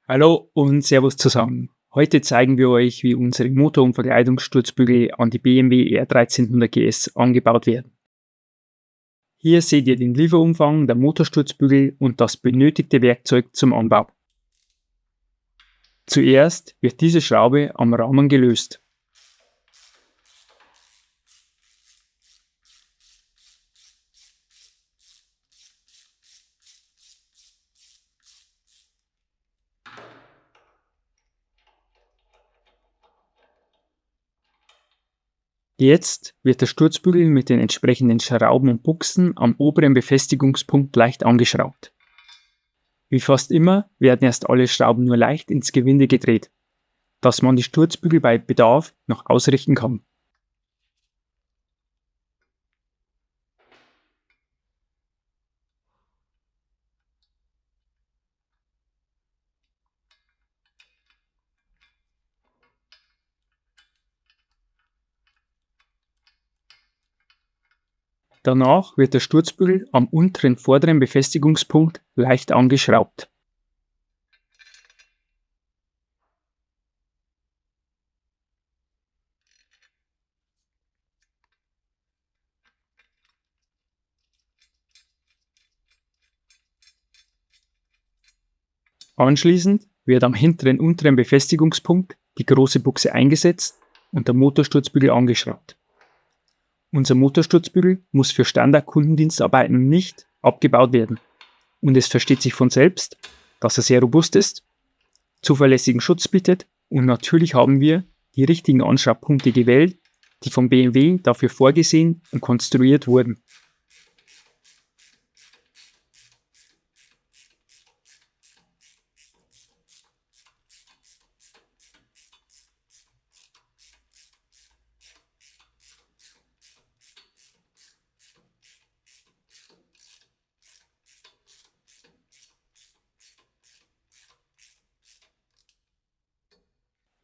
Hallo und Servus zusammen. Heute zeigen wir euch, wie unsere Motor- und Verkleidungssturzbügel an die BMW R1300 GS angebaut werden. Hier seht ihr den Lieferumfang der Motorsturzbügel und das benötigte Werkzeug zum Anbau. Zuerst wird diese Schraube am Rahmen gelöst. Jetzt wird der Sturzbügel mit den entsprechenden Schrauben und Buchsen am oberen Befestigungspunkt leicht angeschraubt. Wie fast immer werden erst alle Schrauben nur leicht ins Gewinde gedreht, dass man die Sturzbügel bei Bedarf noch ausrichten kann. Danach wird der Sturzbügel am unteren vorderen Befestigungspunkt leicht angeschraubt. Anschließend wird am hinteren unteren Befestigungspunkt die große Buchse eingesetzt und der Motorsturzbügel angeschraubt. Unser Motorsturzbügel muss für Standard-Kundendienstarbeiten nicht abgebaut werden und es versteht sich von selbst, dass er sehr robust ist, zuverlässigen Schutz bietet und natürlich haben wir die richtigen Anschraubpunkte gewählt, die vom BMW dafür vorgesehen und konstruiert wurden.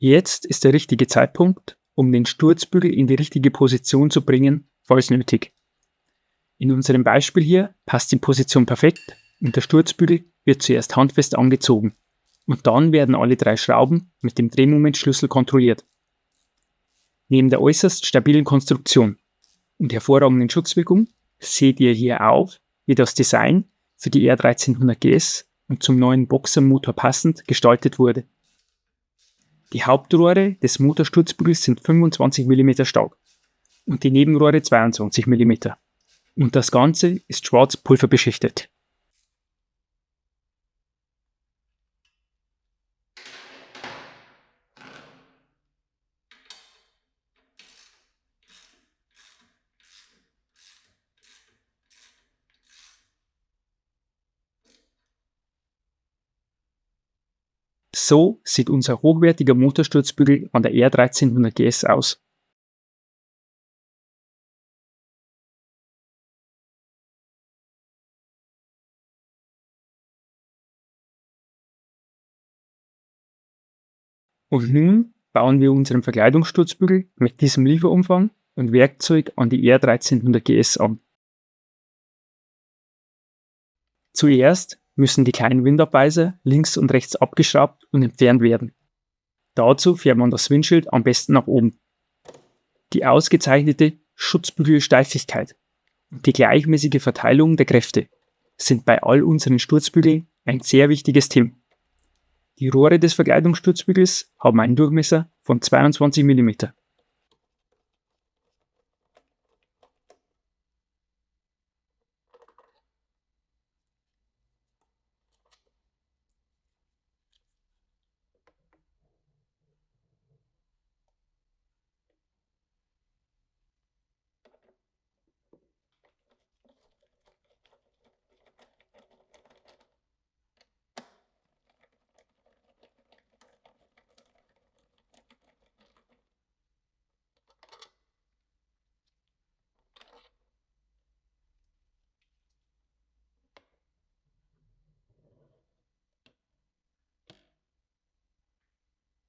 Jetzt ist der richtige Zeitpunkt, um den Sturzbügel in die richtige Position zu bringen, falls nötig. In unserem Beispiel hier passt die Position perfekt und der Sturzbügel wird zuerst handfest angezogen und dann werden alle 3 Schrauben mit dem Drehmomentschlüssel kontrolliert. Neben der äußerst stabilen Konstruktion und hervorragenden Schutzwirkung seht ihr hier auch, wie das Design für die R1300 GS und zum neuen Boxermotor passend gestaltet wurde. Die Hauptrohre des Motorsturzbügels sind 25 mm stark und die Nebenrohre 22 mm. Und das Ganze ist schwarz pulverbeschichtet. So sieht unser hochwertiger Motorsturzbügel an der R1300 GS aus. Und nun bauen wir unseren Verkleidungssturzbügel mit diesem Lieferumfang und Werkzeug an die R1300 GS an. Zuerst müssen die kleinen Windabweiser links und rechts abgeschraubt und entfernt werden. Dazu fährt man das Windschild am besten nach oben. Die ausgezeichnete Schutzbügelsteifigkeit und die gleichmäßige Verteilung der Kräfte sind bei all unseren Sturzbügeln ein sehr wichtiges Thema. Die Rohre des Verkleidungssturzbügels haben einen Durchmesser von 22 mm.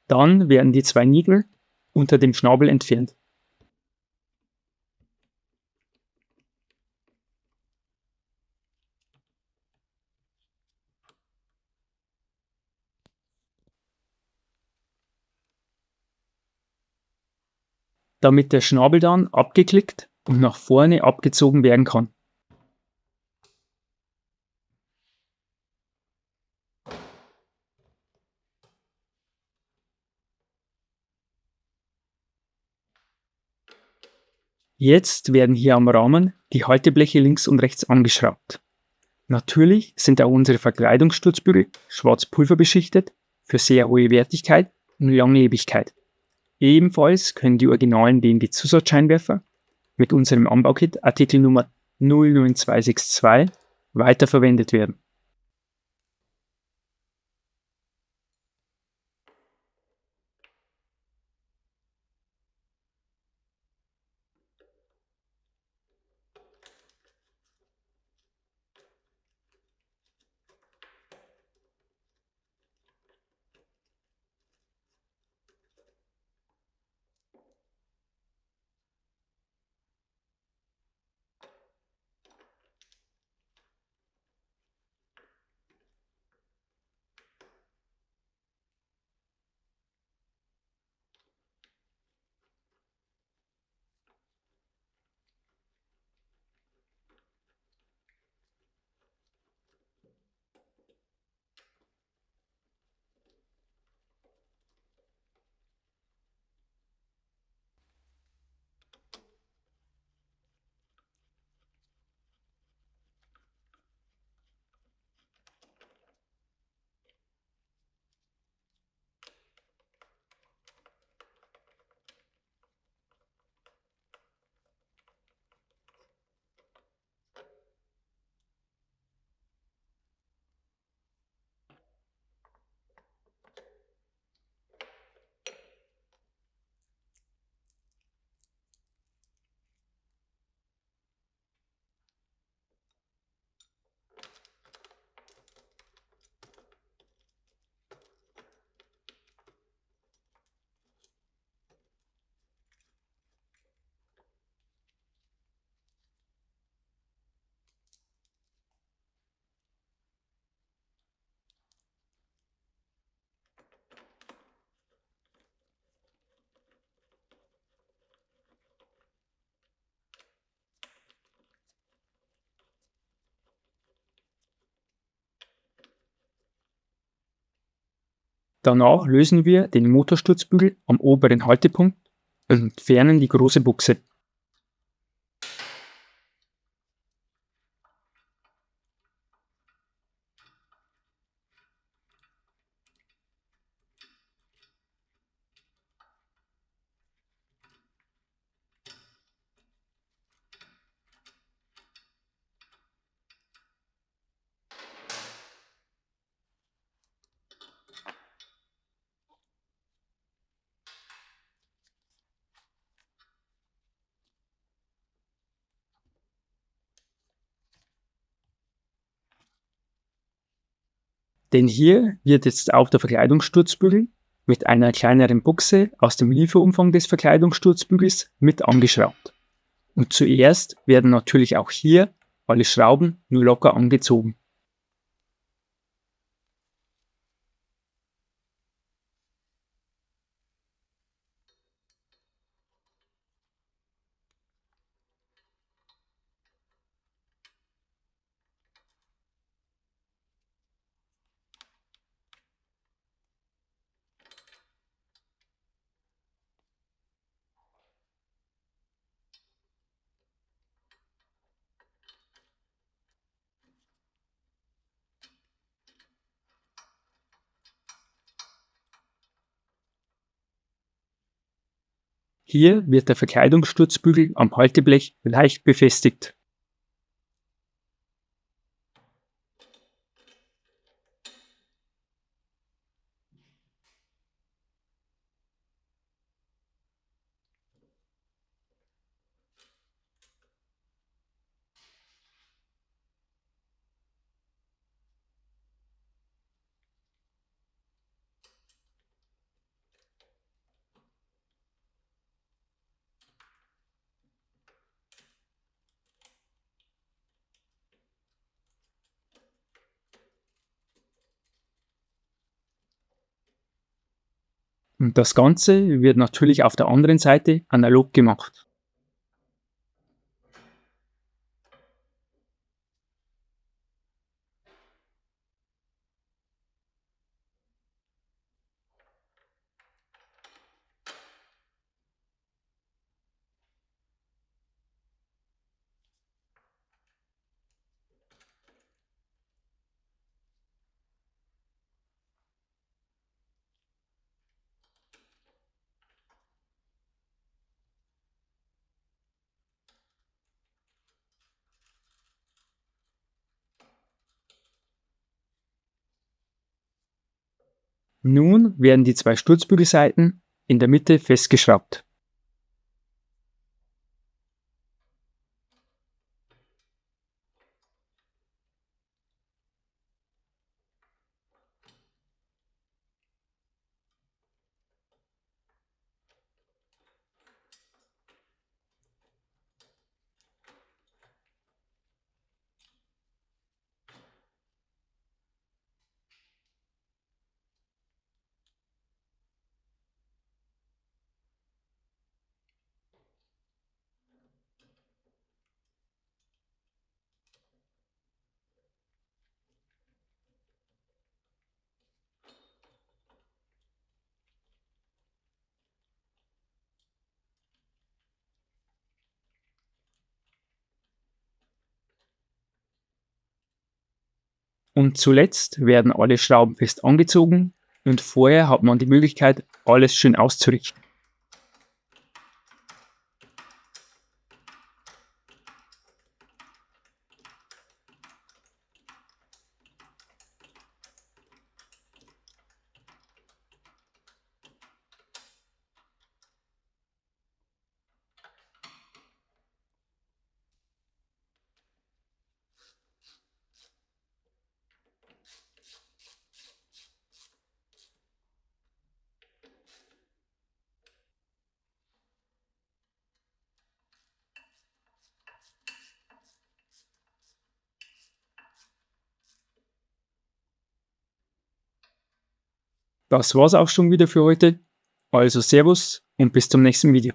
Dann werden die 2 Niegel unter dem Schnabel entfernt. damit der Schnabel dann abgeklickt und nach vorne abgezogen werden kann. Jetzt werden hier am Rahmen die Haltebleche links und rechts angeschraubt. Natürlich sind auch unsere Verkleidungssturzbügel schwarz pulverbeschichtet für sehr hohe Wertigkeit und Langlebigkeit. Ebenfalls können die originalen BMW-Zusatzscheinwerfer mit unserem Anbaukit Artikelnummer 09262 weiterverwendet werden. Danach lösen wir den Motorsturzbügel am oberen Haltepunkt und entfernen die große Buchse. Denn hier wird jetzt auch der Verkleidungssturzbügel mit einer kleineren Buchse aus dem Lieferumfang des Verkleidungssturzbügels mit angeschraubt. Und zuerst werden natürlich auch hier alle Schrauben nur locker angezogen. Hier wird der Verkleidungssturzbügel am Halteblech leicht befestigt. Und das Ganze wird natürlich auf der anderen Seite analog gemacht. Nun werden die zwei Sturzbügelseiten in der Mitte festgeschraubt. Und zuletzt werden alle Schrauben fest angezogen und vorher hat man die Möglichkeit, alles schön auszurichten. Das war's auch schon wieder für heute. Also Servus und bis zum nächsten Video.